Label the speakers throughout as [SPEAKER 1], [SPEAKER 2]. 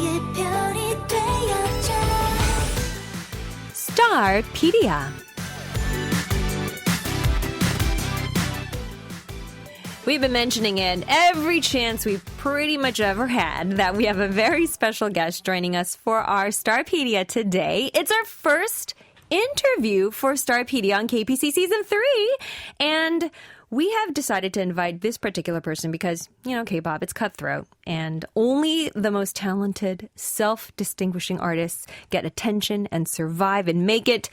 [SPEAKER 1] 나의 별이 되어줘.
[SPEAKER 2] Starpedia. We've been mentioning it every chance we've pretty much ever had that we have a very special guest joining us for our Starpedia today. It's our first interview for Starpedia on KPC Season 3. And we have decided to invite this particular person because, you know, K-pop, it's cutthroat. And only the most talented, self-distinguishing artists get attention and survive and make it.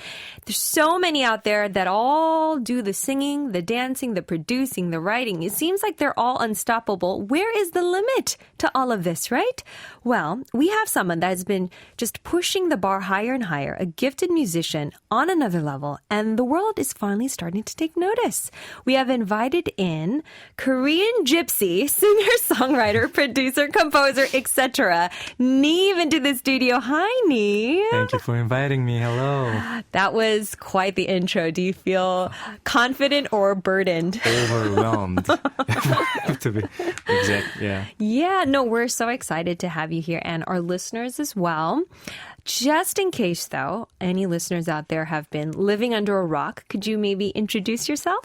[SPEAKER 2] There's so many out there that all do the singing, the dancing, the producing, the writing. It seems like they're all unstoppable. Where is the limit to all of this, right? Well, we have someone that has been just pushing the bar higher and higher, a gifted musician on another level, and the world is finally starting to take notice. We have invited in Korean gypsy, singer-songwriter, producer, composer, etc. NIve into the studio. Hi, NIve.
[SPEAKER 3] Thank you for inviting me. Hello.
[SPEAKER 2] That was quite the intro. Do you feel confident or burdened?
[SPEAKER 3] Overwhelmed. To be exact, yeah.
[SPEAKER 2] Yeah, no, we're so excited to have you here and our listeners as well. Just in case, though, any listeners out there have been living under a rock, could you maybe introduce yourself?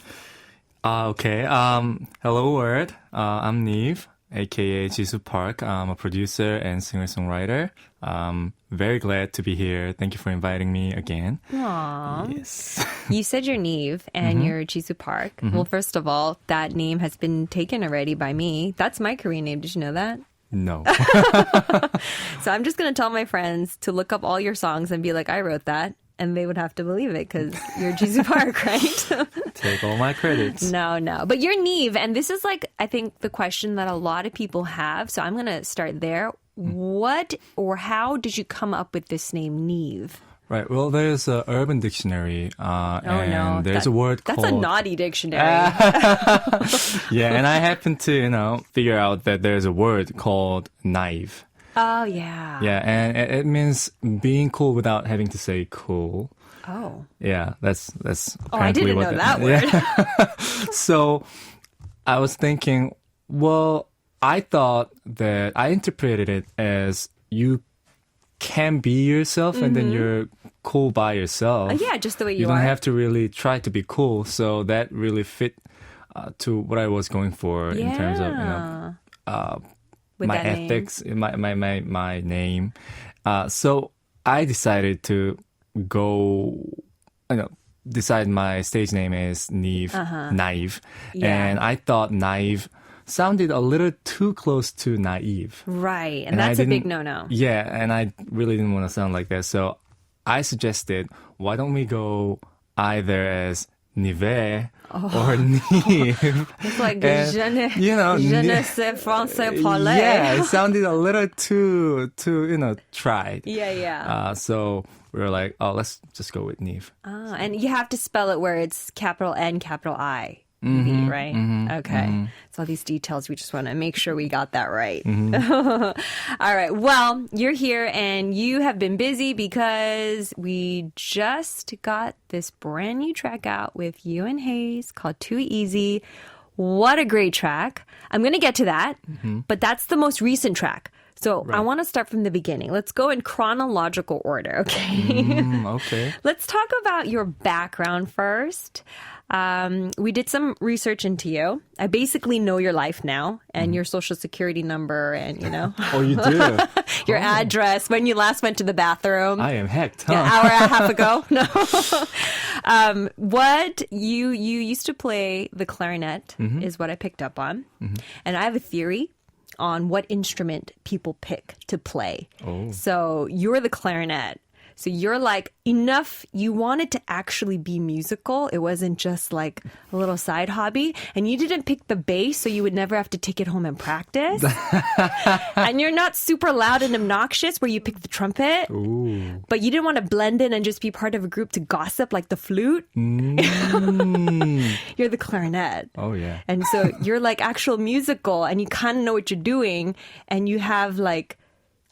[SPEAKER 3] Okay. Hello, world. I'm NIve, aka Jisoo Park. I'm a producer and singer-songwriter. Very glad to be here. Thank you for inviting me again.
[SPEAKER 2] Aww.
[SPEAKER 3] Yes.
[SPEAKER 2] You said you're NIve and you're Jisoo Park. Well, first of all, that name has been taken already by me. That's my Korean name. Did you know that?
[SPEAKER 3] No.
[SPEAKER 2] So I'm just going to tell my friends to look up all your songs and be like, I wrote that. And they would have to believe it because you're Jisoo Park, right?
[SPEAKER 3] Take all my credits.
[SPEAKER 2] No. But you're NIve. And this is like, I think, the question that a lot of people have. So I'm going to start there. What or how did you come up with this name, NIve?
[SPEAKER 3] Right. Well, there's an Urban Dictionary, and there's a word called...
[SPEAKER 2] That's a naughty dictionary.
[SPEAKER 3] Yeah, and I happen to, figure out that there's a word called NIve.
[SPEAKER 2] Oh, yeah.
[SPEAKER 3] Yeah, and it means being cool without having to say cool.
[SPEAKER 2] Oh.
[SPEAKER 3] Yeah, that's
[SPEAKER 2] I didn't know that word.
[SPEAKER 3] Yeah. So I was thinking, well, I thought that I interpreted it as you can be yourself and then you're cool by yourself.
[SPEAKER 2] Yeah, just the way you
[SPEAKER 3] You don't
[SPEAKER 2] are.
[SPEAKER 3] have to really try to be cool. So that really fit to what I was going for in terms of,
[SPEAKER 2] With
[SPEAKER 3] my
[SPEAKER 2] that name.
[SPEAKER 3] ethics, my name. So I decided to decide my stage name is NIve.
[SPEAKER 2] Yeah.
[SPEAKER 3] And I thought NIve sounded a little too close to naive.
[SPEAKER 2] Right, and
[SPEAKER 3] I
[SPEAKER 2] that's a big
[SPEAKER 3] didn't-
[SPEAKER 2] no-no.
[SPEAKER 3] Yeah, and I really didn't want to sound like that. So I suggested, why don't we go either as Nive or Nive?
[SPEAKER 2] It's like,
[SPEAKER 3] And,
[SPEAKER 2] je ne
[SPEAKER 3] Ni-
[SPEAKER 2] sais français parler.
[SPEAKER 3] Yeah, it sounded a little too tried.
[SPEAKER 2] Yeah.
[SPEAKER 3] So we were like, oh, let's just go with Nive.
[SPEAKER 2] Oh, and you have to spell it where it's capital N, capital I. Right? Okay. So all these details, we just want to make sure we got that right. All right. Well, you're here and you have been busy because we just got this brand new track out with you and Hayes called Too Easy. What a great track. I'm going to get to that, but that's the most recent track. So I want to start from the beginning. Let's go in chronological order, okay?
[SPEAKER 3] Okay.
[SPEAKER 2] Let's talk about your background first. We did some research into you. I basically know your life now and your social security number and,
[SPEAKER 3] Oh, you do?
[SPEAKER 2] your address, when you last went to the bathroom.
[SPEAKER 3] I am hacked, huh?
[SPEAKER 2] An hour and a half ago. No. What you used to play the clarinet is what I picked up on. And I have a theory on what instrument people pick to play.
[SPEAKER 3] Oh.
[SPEAKER 2] So you're the clarinet. So you're like, enough, you wanted to actually be musical. It wasn't just like a little side hobby. And you didn't pick the bass, so you would never have to take it home and practice. And you're not super loud and obnoxious where you pick the trumpet.
[SPEAKER 3] Ooh.
[SPEAKER 2] But you didn't want to blend in and just be part of a group to gossip like the flute. You're the clarinet.
[SPEAKER 3] Oh, yeah.
[SPEAKER 2] And so you're like actual musical and you kind of know what you're doing. And you have like,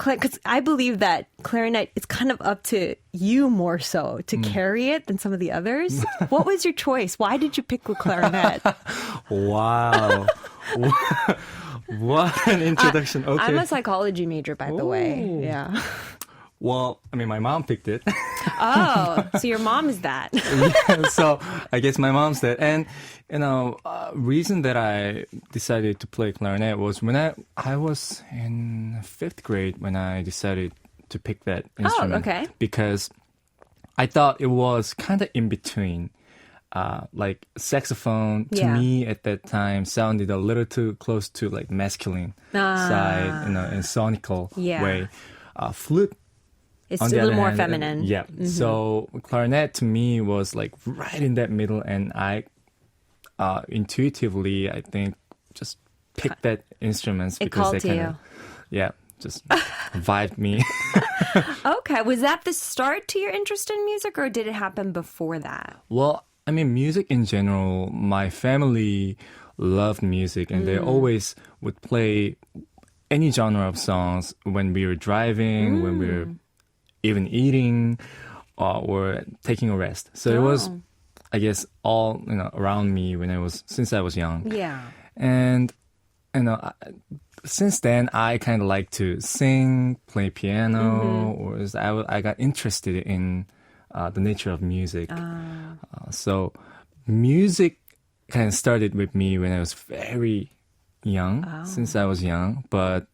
[SPEAKER 2] because I believe that clarinet is kind of up to you more so to carry it than some of the others. What was your choice? Why did you pick the clarinet?
[SPEAKER 3] Wow. What an introduction. Okay.
[SPEAKER 2] I'm a psychology major, by the way.
[SPEAKER 3] Ooh.
[SPEAKER 2] Yeah.
[SPEAKER 3] Well, I mean, my mom picked it.
[SPEAKER 2] Oh, so your mom is that.
[SPEAKER 3] Yeah, so I guess my mom's that. And, reason that I decided to play clarinet was when I was in 5th grade when I decided to pick that instrument.
[SPEAKER 2] okay.
[SPEAKER 3] Because I thought it was kind of in between. Like saxophone to me at that time sounded a little too close to like masculine side, in sonical way. Flute,
[SPEAKER 2] It's
[SPEAKER 3] on
[SPEAKER 2] a
[SPEAKER 3] the
[SPEAKER 2] little
[SPEAKER 3] other
[SPEAKER 2] more
[SPEAKER 3] hand,
[SPEAKER 2] feminine.
[SPEAKER 3] Yeah. So clarinet to me was like right in that middle, and I intuitively I think just picked that instruments
[SPEAKER 2] It
[SPEAKER 3] because
[SPEAKER 2] called
[SPEAKER 3] they kind
[SPEAKER 2] to
[SPEAKER 3] of just vibed me.
[SPEAKER 2] Okay. Was that the start to your interest in music, or did it happen before that?
[SPEAKER 3] Well, I mean, music in general, my family loved music, and they always would play any genre of songs when we were driving, when we were even eating, or taking a rest. So it was, I guess, all around me since I was young.
[SPEAKER 2] Yeah.
[SPEAKER 3] And since then, I kind of like to sing, play piano, or I got interested in the nature of music. So music kind of started with me when I was very young, since I was young. But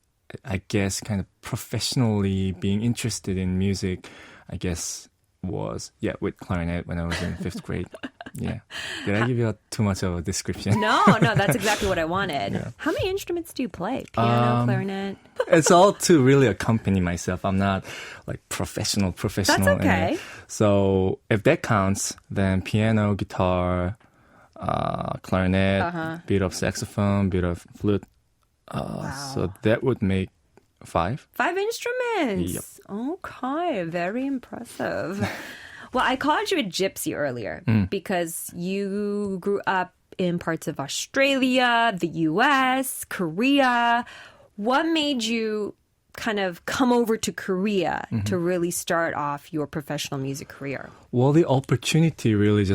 [SPEAKER 3] I guess kind of professionally being interested in music, I guess was with clarinet when I was in 5th grade. Yeah. Did I give you too much of a description?
[SPEAKER 2] No, that's exactly what I wanted.
[SPEAKER 3] Yeah.
[SPEAKER 2] How many instruments do you play? Piano, clarinet?
[SPEAKER 3] It's all to really accompany myself. I'm not like professional.
[SPEAKER 2] That's okay.
[SPEAKER 3] in it. So if that counts, then piano, guitar, clarinet, bit of saxophone, bit of flute. So that would make 5.
[SPEAKER 2] 5 instruments.
[SPEAKER 3] Yep.
[SPEAKER 2] Okay, very impressive. Well, I called you a gypsy earlier because you grew up in parts of Australia, the US, Korea. What made you kind of come over to Korea to really start off your professional music career?
[SPEAKER 3] Well, the opportunity really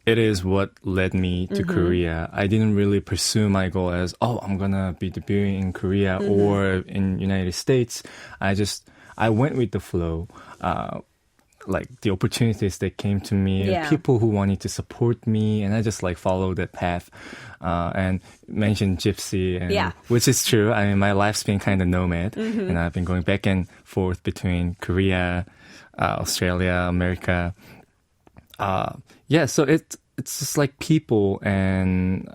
[SPEAKER 3] it is what led me to Korea. I didn't really pursue my goal as, I'm going to be debuting in Korea or in United States. I went with the flow. Like the opportunities that came to me, people who wanted to support me, and I just like followed that path. And mentioned gypsy, which is true. I mean, my life's been kind of nomad, and I've been going back and forth between Korea, Australia, America. So it's just like people and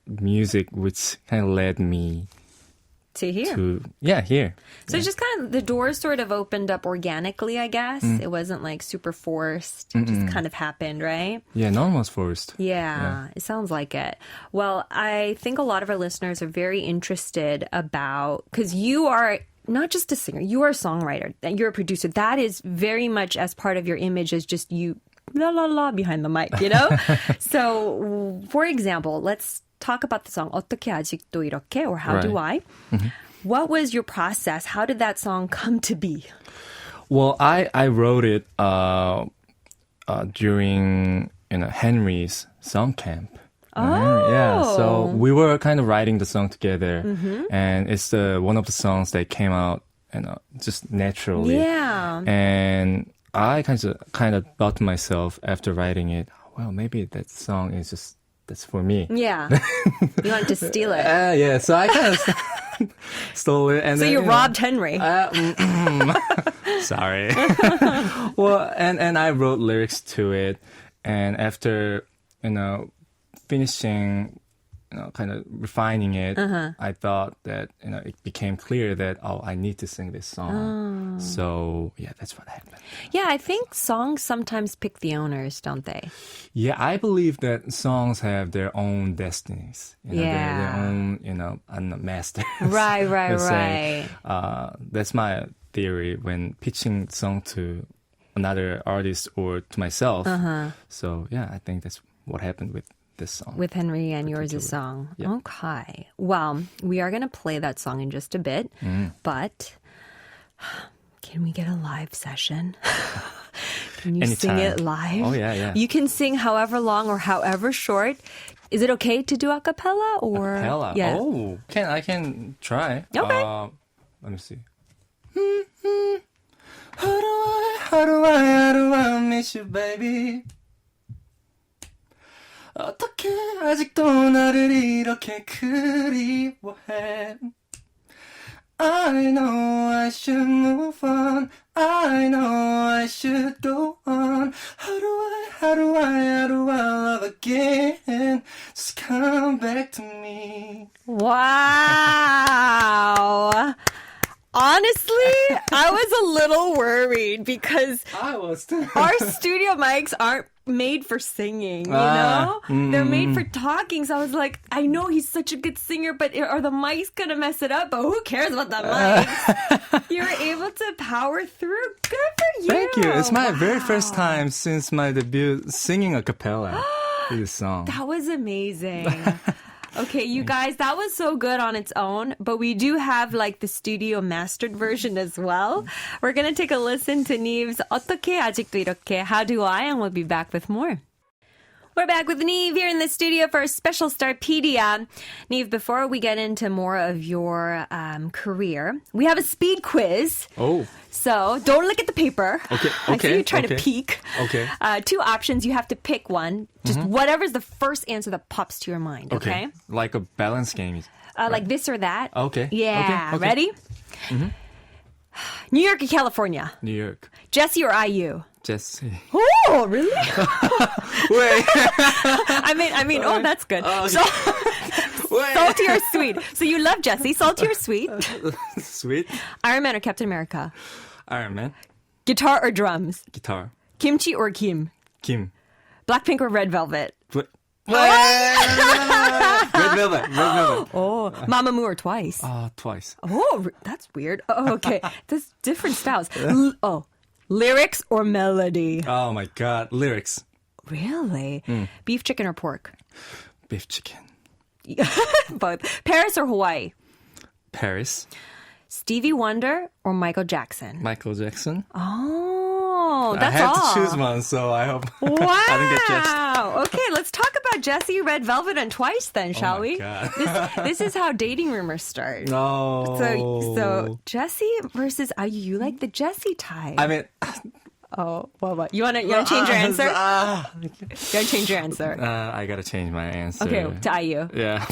[SPEAKER 3] music, which kind of led me
[SPEAKER 2] to here.
[SPEAKER 3] Here.
[SPEAKER 2] So just kind of the doors sort of opened up organically, I guess. It wasn't like super forced. It just kind of happened, right?
[SPEAKER 3] Yeah, no one was forced.
[SPEAKER 2] Yeah, it sounds like it. Well, I think a lot of our listeners are very interested about, because you are not just a singer, you are a songwriter, you're a producer. That is very much as part of your image as just you, la la la, behind the mic, So, for example, let's talk about the song 어떻게 아직도 이렇게, or How Do I? What was your process? How did that song come to be?
[SPEAKER 3] Well, I wrote it during Henry's song camp. So we were kind of writing the song together, and it's one of the songs that came out just naturally. Yeah. And I kind of thought to myself after writing it, well, maybe that song is just that's for me.
[SPEAKER 2] Yeah. You wanted to steal it.
[SPEAKER 3] So I kind of stole it. And
[SPEAKER 2] so
[SPEAKER 3] then,
[SPEAKER 2] you robbed Henry.
[SPEAKER 3] Sorry. Well, and I wrote lyrics to it. And after, finishing, kind of refining it, I thought that, it became clear that, I need to sing this song. So, that's what happened.
[SPEAKER 2] Yeah, I think songs sometimes pick the owners, don't they?
[SPEAKER 3] Yeah, I believe that songs have their own destinies. Their own, master.
[SPEAKER 2] Right.
[SPEAKER 3] That's my theory when pitching song to another artist or to myself. So, I think that's what happened with this song.
[SPEAKER 2] With Henry and yours' song. Yeah. Okay. Well, we are going to play that song in just a bit, but can we get a live session? Can you sing it live?
[SPEAKER 3] Oh, yeah.
[SPEAKER 2] You can sing however long or however short. Is it okay to do a cappella or?
[SPEAKER 3] Acapella.
[SPEAKER 2] Yeah.
[SPEAKER 3] Oh, I can try.
[SPEAKER 2] Okay.
[SPEAKER 3] Let me see. How do I miss you, baby? 어떻게 아직도 나를 이렇게 그리워해? I know I should move on. I know I should go on. How do I love again? Just come back to me.
[SPEAKER 2] Wow. Honestly, I was a little worried because
[SPEAKER 3] I was too.
[SPEAKER 2] our studio mics aren't made for singing, you know? They're made for talking. So I was like, I know he's such a good singer, but are the mics going to mess it up? But who cares about the mics? You were able to power through. Good for you.
[SPEAKER 3] Thank you. It's my very first time since my debut singing a cappella this song.
[SPEAKER 2] That was amazing. Okay, you guys, that was so good on its own, but we do have like the studio mastered version as well. We're going to take a listen to NIves 어떻게 아직도 이렇게 How do I? And we'll be back with more. We're back with NIve here in the studio for a special Starpedia. NIve, before we get into more of your career, we have a speed quiz.
[SPEAKER 3] Oh.
[SPEAKER 2] So don't look at the paper.
[SPEAKER 3] Okay.
[SPEAKER 2] I see you trying to peek.
[SPEAKER 3] Okay.
[SPEAKER 2] Two options. You have to pick one. Just whatever's the first answer that pops to your mind. Okay.
[SPEAKER 3] Like a balance game.
[SPEAKER 2] Like this or that.
[SPEAKER 3] Okay.
[SPEAKER 2] Yeah.
[SPEAKER 3] Okay.
[SPEAKER 2] Ready? New York or California?
[SPEAKER 3] New York.
[SPEAKER 2] Jesse or IU?
[SPEAKER 3] Jesse.
[SPEAKER 2] Oh, really?
[SPEAKER 3] Wait.
[SPEAKER 2] I mean, oh, that's good. So,
[SPEAKER 3] Wait.
[SPEAKER 2] salty or sweet? So you love Jesse. Salty or sweet?
[SPEAKER 3] Sweet.
[SPEAKER 2] Iron Man or Captain America?
[SPEAKER 3] Iron Man.
[SPEAKER 2] Guitar or drums?
[SPEAKER 3] Guitar.
[SPEAKER 2] Kimchi or Kim?
[SPEAKER 3] Kim.
[SPEAKER 2] Blackpink or Red Velvet?
[SPEAKER 3] Red Velvet.
[SPEAKER 2] Oh, Mamamoo or Twice?
[SPEAKER 3] Twice.
[SPEAKER 2] Oh, that's weird. Oh, okay. There's different styles. Lyrics or melody?
[SPEAKER 3] Oh my God. Lyrics.
[SPEAKER 2] Really? Beef, chicken, or pork?
[SPEAKER 3] Beef chicken.
[SPEAKER 2] Both. Paris or Hawaii?
[SPEAKER 3] Paris.
[SPEAKER 2] Stevie Wonder or Michael Jackson?
[SPEAKER 3] Michael Jackson.
[SPEAKER 2] Oh, that's
[SPEAKER 3] I had
[SPEAKER 2] all.
[SPEAKER 3] to choose one, so I hope
[SPEAKER 2] Wow.
[SPEAKER 3] I didn't get judged.
[SPEAKER 2] Okay, let's talk about Jesse, Red Velvet, and Twice then, shall we?
[SPEAKER 3] God.
[SPEAKER 2] This is how dating rumors start.
[SPEAKER 3] No.
[SPEAKER 2] So Jesse versus IU. You like the Jesse type.
[SPEAKER 3] I mean,
[SPEAKER 2] Oh, what? You wanna change your answer? You wanna change your answer?
[SPEAKER 3] I gotta change my answer.
[SPEAKER 2] Okay, to IU.
[SPEAKER 3] Yeah.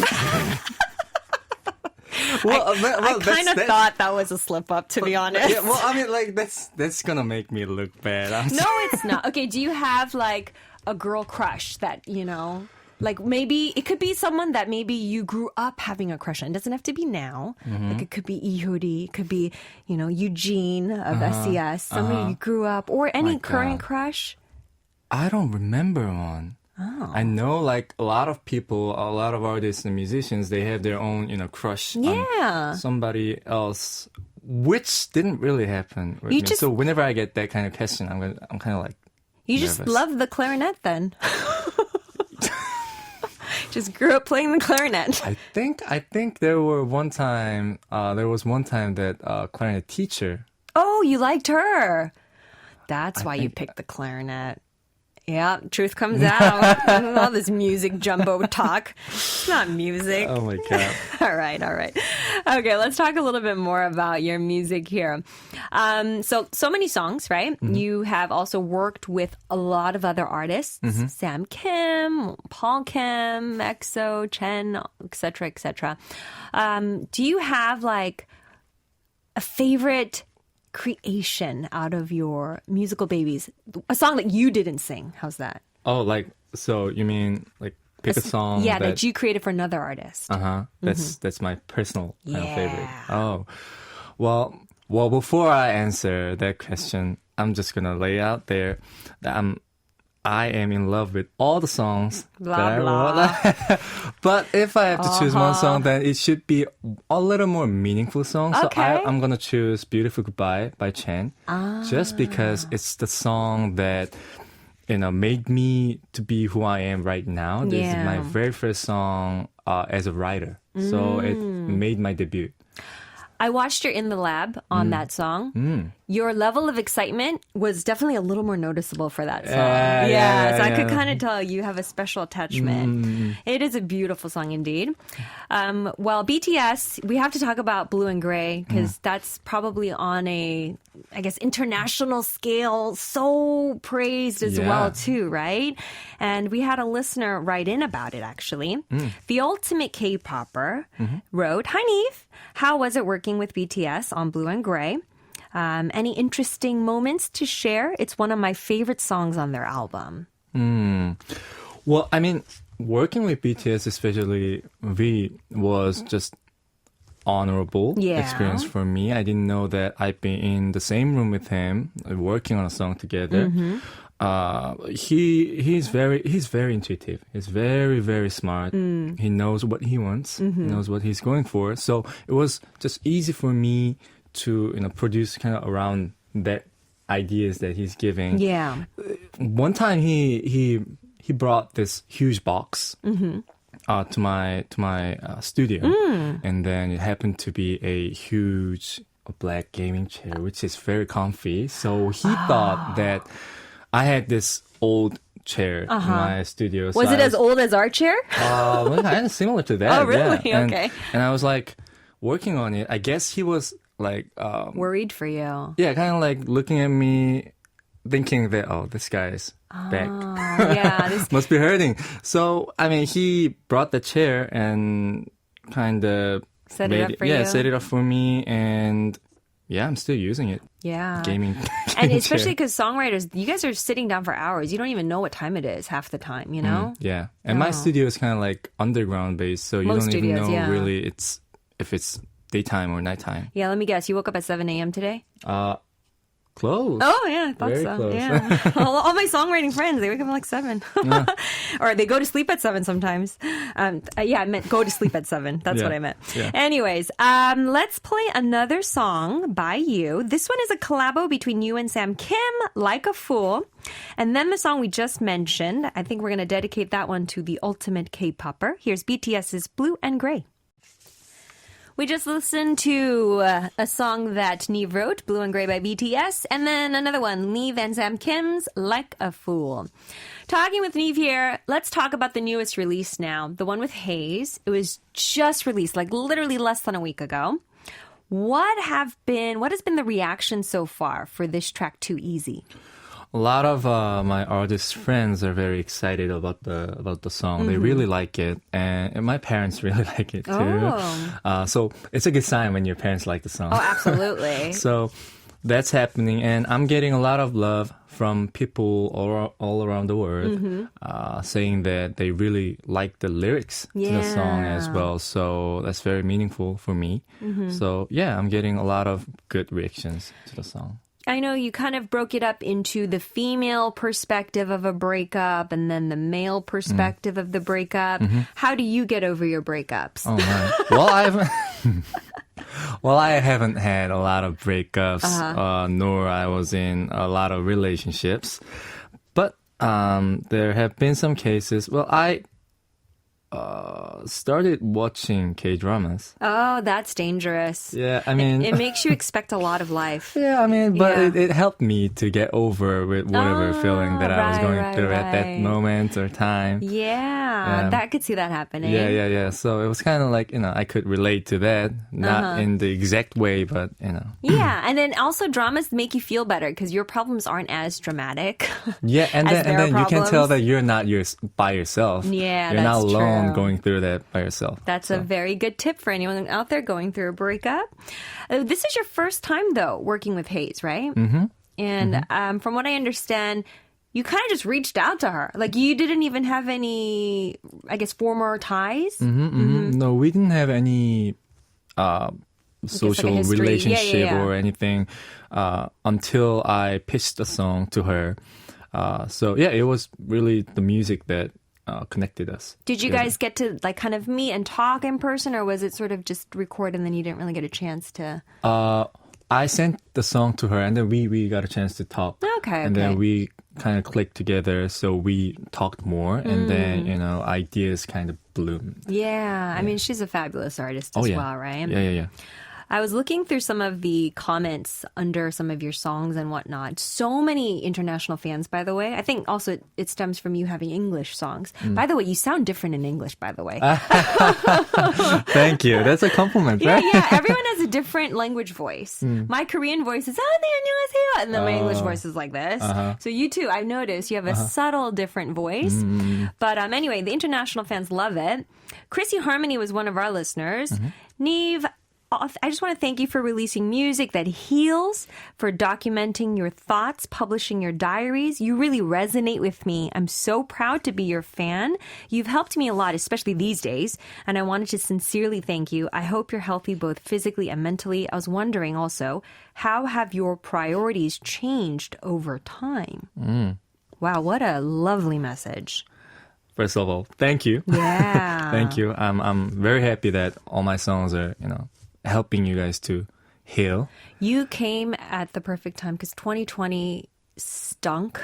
[SPEAKER 2] I kind of thought that was a slip up, to be honest.
[SPEAKER 3] Yeah, well, I mean, like that's gonna make me look bad.
[SPEAKER 2] No, it's not. Okay, do you have like a girl crush that, you know, like maybe it could be someone that maybe you grew up having a crush on. It doesn't have to be now. Like it could be Ihuri, it could be, you know, Eugene of SES, somebody you grew up, or any
[SPEAKER 3] My
[SPEAKER 2] current
[SPEAKER 3] God.
[SPEAKER 2] crush.
[SPEAKER 3] I don't remember one. Oh. I know, like a lot of people, a lot of artists and musicians, they have their own, you know, crush
[SPEAKER 2] Yeah.
[SPEAKER 3] on somebody else, which didn't really happen with me.
[SPEAKER 2] just-
[SPEAKER 3] So whenever I get that kind of question, I'm kind of like.
[SPEAKER 2] You just
[SPEAKER 3] nervous.
[SPEAKER 2] love the clarinet then. Just grew up playing the clarinet.
[SPEAKER 3] I think there was one time that clarinet teacher.
[SPEAKER 2] Oh, you liked her. That's why you picked the clarinet. Yeah, truth comes out. All this music jumbo talk. It's not music.
[SPEAKER 3] Oh my God.
[SPEAKER 2] All right. Okay, let's talk a little bit more about your music here. So many songs, right? You have also worked with a lot of other artists. Sam Kim, Paul Kim, EXO, Chen, etc., etc. Do you have like a favorite creation out of your musical babies? A song that you didn't sing. How's that?
[SPEAKER 3] Oh, like, so you mean like pick a song?
[SPEAKER 2] Yeah, that you created for another artist.
[SPEAKER 3] That's my personal kind of favorite.
[SPEAKER 2] Yeah.
[SPEAKER 3] Oh, well. Before I answer that question, I'm just gonna lay out there that I am in love with all the songs
[SPEAKER 2] Blah,
[SPEAKER 3] that I
[SPEAKER 2] blah.
[SPEAKER 3] wrote. But if I have to choose one song, then it should be a little more meaningful song. So
[SPEAKER 2] Okay.
[SPEAKER 3] I'm gonna choose "Beautiful Goodbye" by Chen, just because it's the song that, you know, made me to be who I am right now. This is my very first song as a writer, so it made my debut.
[SPEAKER 2] I watched your In the Lab on that song. your level of excitement was definitely a little more noticeable for that song. So I could kind of tell you have a special attachment. It is a beautiful song indeed. Well, BTS, we have to talk about Blue&Gray because that's probably on a, I guess, international scale, so praised as well too, right? And we had a listener write in about it actually. The ultimate K-popper wrote, "Hi NIve, how was it working with BTS on Blue&Gray? Any interesting moments to share? It's one of my favorite songs on their album."
[SPEAKER 3] Well, I mean, working with BTS, especially V, was just honorable experience for me. I didn't know that I'd be in the same room with him, working on a song together. He's very intuitive. He's very, very smart. He knows what he wants. He knows what he's going for. So it was just easy for me to produce kind of around that ideas that he's giving.
[SPEAKER 2] Yeah.
[SPEAKER 3] One time he brought this huge box to my studio, and then it happened to be a huge black gaming chair, which is very comfy. So he thought that I had this old chair in my studio.
[SPEAKER 2] Was it as old as our chair?
[SPEAKER 3] Well, kind of similar to that.
[SPEAKER 2] Oh, really?
[SPEAKER 3] Yeah.
[SPEAKER 2] Okay.
[SPEAKER 3] And I was like working on it. I guess he was like
[SPEAKER 2] worried for you.
[SPEAKER 3] Yeah, kind of like looking at me, thinking that this guy is back.
[SPEAKER 2] Yeah, this
[SPEAKER 3] must be hurting. So I mean, he brought the chair and kind of
[SPEAKER 2] set it up for you.
[SPEAKER 3] Set it up for me, and I'm still using it.
[SPEAKER 2] Yeah,
[SPEAKER 3] gaming
[SPEAKER 2] and especially because songwriters, you guys are sitting down for hours. You don't even know what time it is half the time. You know.
[SPEAKER 3] Yeah, and my studio is kind of like underground based, so you
[SPEAKER 2] Most
[SPEAKER 3] don't even
[SPEAKER 2] studios,
[SPEAKER 3] know really if it's daytime or nighttime.
[SPEAKER 2] Yeah, let me guess. You woke up at 7 a.m. today?
[SPEAKER 3] Close.
[SPEAKER 2] Oh, yeah, I thought
[SPEAKER 3] Very
[SPEAKER 2] so.
[SPEAKER 3] close.
[SPEAKER 2] Yeah. all my songwriting friends, they wake up at like 7. Or they go to sleep at 7 sometimes. I meant go to sleep at 7. That's what I meant.
[SPEAKER 3] Yeah.
[SPEAKER 2] Anyways, let's play another song by you. This one is a collabo between you and Sam Kim, Like a Fool. And then the song we just mentioned, I think we're going to dedicate that one to the ultimate K-popper. Here's BTS's Blue&Gray. We just listened to a song that NIve wrote, Blue&Gray by BTS, and then another one, NIve and Sam Kim's Like a Fool. Talking with NIve here, let's talk about the newest release now, the one with Hayes. It was just released, like literally less than a week ago. What has been the reaction so far for this track, Too Easy?
[SPEAKER 3] A lot of my artist friends are very excited about the song. They really like it, and my parents really like it too. So it's a good sign when your parents like the song.
[SPEAKER 2] Oh, absolutely.
[SPEAKER 3] So that's happening, and I'm getting a lot of love from people all around the world, saying that they really like the lyrics to the song as well. So that's very meaningful for me. So I'm getting a lot of good reactions to the song.
[SPEAKER 2] I know you kind of broke it up into the female perspective of a breakup and then the male perspective of the breakup. How do you get over your breakups?
[SPEAKER 3] Oh my. Well, I haven't had a lot of breakups, nor I was in a lot of relationships. But there have been some cases. Well, I started watching K-dramas.
[SPEAKER 2] Oh, that's dangerous.
[SPEAKER 3] Yeah, I mean...
[SPEAKER 2] It makes you expect a lot of life.
[SPEAKER 3] Yeah, I mean, but it helped me to get over with whatever feeling that I was going through at that moment or time.
[SPEAKER 2] Yeah, I could see that happening.
[SPEAKER 3] Yeah. So it was kind of like, I could relate to that. Not in the exact way, but,
[SPEAKER 2] Yeah, and then also dramas make you feel better because your problems aren't as dramatic.
[SPEAKER 3] Yeah, and then you can tell that you're not by yourself.
[SPEAKER 2] Yeah,
[SPEAKER 3] you're
[SPEAKER 2] that's
[SPEAKER 3] not alone
[SPEAKER 2] true.
[SPEAKER 3] going through that by yourself.
[SPEAKER 2] That's a very good tip for anyone out there going through a breakup. This is your first time, though, working with Hayes, right? And from what I understand, you kind of just reached out to her. Like, you didn't even have any, I guess, former ties?
[SPEAKER 3] No, we didn't have any social
[SPEAKER 2] like
[SPEAKER 3] relationship or anything until I pitched a song to her. So, it was really the music that connected us.
[SPEAKER 2] Did you guys get to like kind of meet and talk in person, or was it sort of just record and then you didn't really get a chance to?
[SPEAKER 3] I sent the song to her and then we got a chance to talk.
[SPEAKER 2] Okay.
[SPEAKER 3] And then we kind of clicked together, so we talked more and then, ideas kind of bloomed.
[SPEAKER 2] Yeah. I mean, she's a fabulous artist as well, right?
[SPEAKER 3] Yeah.
[SPEAKER 2] I was looking through some of the comments under some of your songs and whatnot. So many international fans, by the way. I think also it stems from you having English songs. By the way, you sound different in English, by the way.
[SPEAKER 3] Thank you. That's a compliment, right?
[SPEAKER 2] Yeah. Everyone has a different language voice. My Korean voice is, 네, 안녕하세요. And then my English voice is like this. So you too, I've noticed you have a subtle different voice. But anyway, the international fans love it. Chrissy Harmony was one of our listeners. NIve, I just want to thank you for releasing music that heals, for documenting your thoughts, publishing your diaries. You really resonate with me. I'm so proud to be your fan. You've helped me a lot, especially these days, and I wanted to sincerely thank you. I hope you're healthy both physically and mentally. I was wondering also, how have your priorities changed over time? Wow, what a lovely message.
[SPEAKER 3] First of all, thank you.
[SPEAKER 2] Yeah.
[SPEAKER 3] Thank you. I'm very happy that all my songs are, helping you guys to heal.
[SPEAKER 2] You came at the perfect time because 2020 stunk.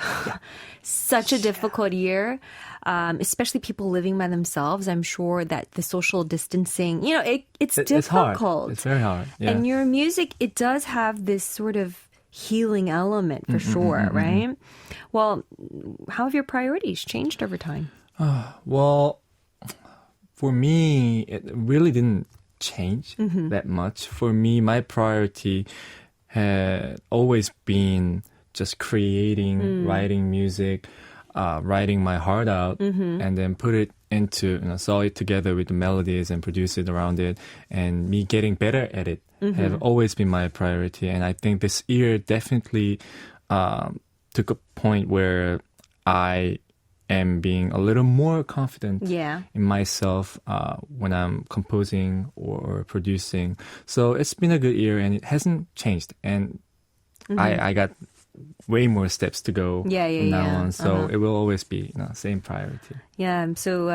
[SPEAKER 2] Such a difficult year, especially people living by themselves. I'm sure that the social distancing, it's difficult.
[SPEAKER 3] It's hard. It's very hard. Yeah.
[SPEAKER 2] And your music, it does have this sort of healing element for sure, right? Well, how have your priorities changed over time?
[SPEAKER 3] Well, for me, it really didn't change that much. For me, my priority had always been just creating, writing music, writing my heart out, and then put it into, sew it together with the melodies and produce it around it. And me getting better at it have always been my priority. And I think this year definitely took a point where I am being a little more confident in myself when I'm composing or producing. So it's been a good year and it hasn't changed. And I got way more steps to go from now on. So it will always be same priority.
[SPEAKER 2] Yeah. So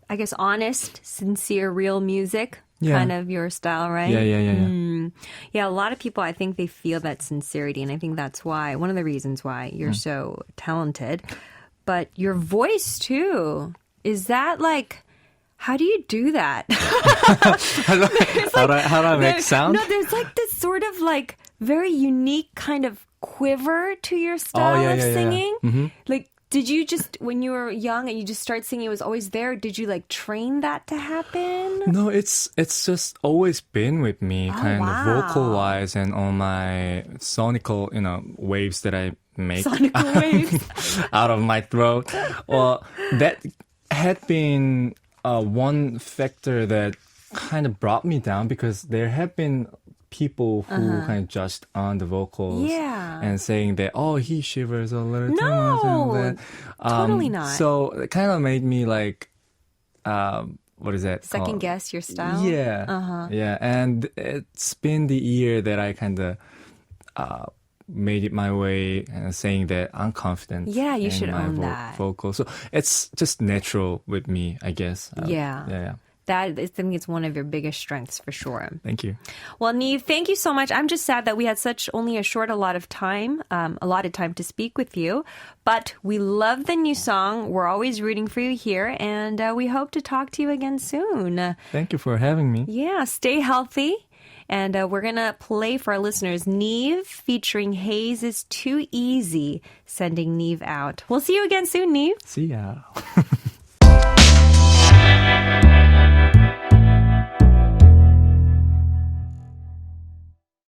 [SPEAKER 2] I guess honest, sincere, real music. Kind of your style, right?
[SPEAKER 3] Yeah.
[SPEAKER 2] Yeah, a lot of people, I think they feel that sincerity. And I think that's why, one of the reasons why you're so talented. But your voice, too. Is that like, how do you do that?
[SPEAKER 3] How do I make sound?
[SPEAKER 2] No, there's like this sort of like very unique kind of quiver to your style of singing.
[SPEAKER 3] Yeah.
[SPEAKER 2] Like, did you just, when you were young and you just started singing, it was always there? Did you like train that to happen?
[SPEAKER 3] No, it's just always been with me, of vocal-wise and on my sonical, waves that I make
[SPEAKER 2] Sonical waves.
[SPEAKER 3] out of my throat. Well, that had been one factor that kind of brought me down because there have been people who kind of judged on the vocals and saying that, he shivers a little too much. And
[SPEAKER 2] totally not.
[SPEAKER 3] So it kind of made me like, what is that
[SPEAKER 2] Second guess your style?
[SPEAKER 3] Yeah. Yeah. And it's been the year that I kind of made it my way and saying that I'm confident.
[SPEAKER 2] Yeah, you should
[SPEAKER 3] my
[SPEAKER 2] own that.
[SPEAKER 3] Vocal. So it's just natural with me, I guess.
[SPEAKER 2] Yeah. That, I think it's one of your biggest strengths for sure.
[SPEAKER 3] Thank you.
[SPEAKER 2] Well, NIve, thank you so much. I'm just sad that we had only a lot of time to speak with you. But we love the new song. We're always rooting for you here. And we hope to talk to you again soon.
[SPEAKER 3] Thank you for having me.
[SPEAKER 2] Yeah, stay healthy. And we're going to play for our listeners NIve featuring Hayes is Too Easy, sending NIve out. We'll see you again soon, NIve.
[SPEAKER 3] See ya.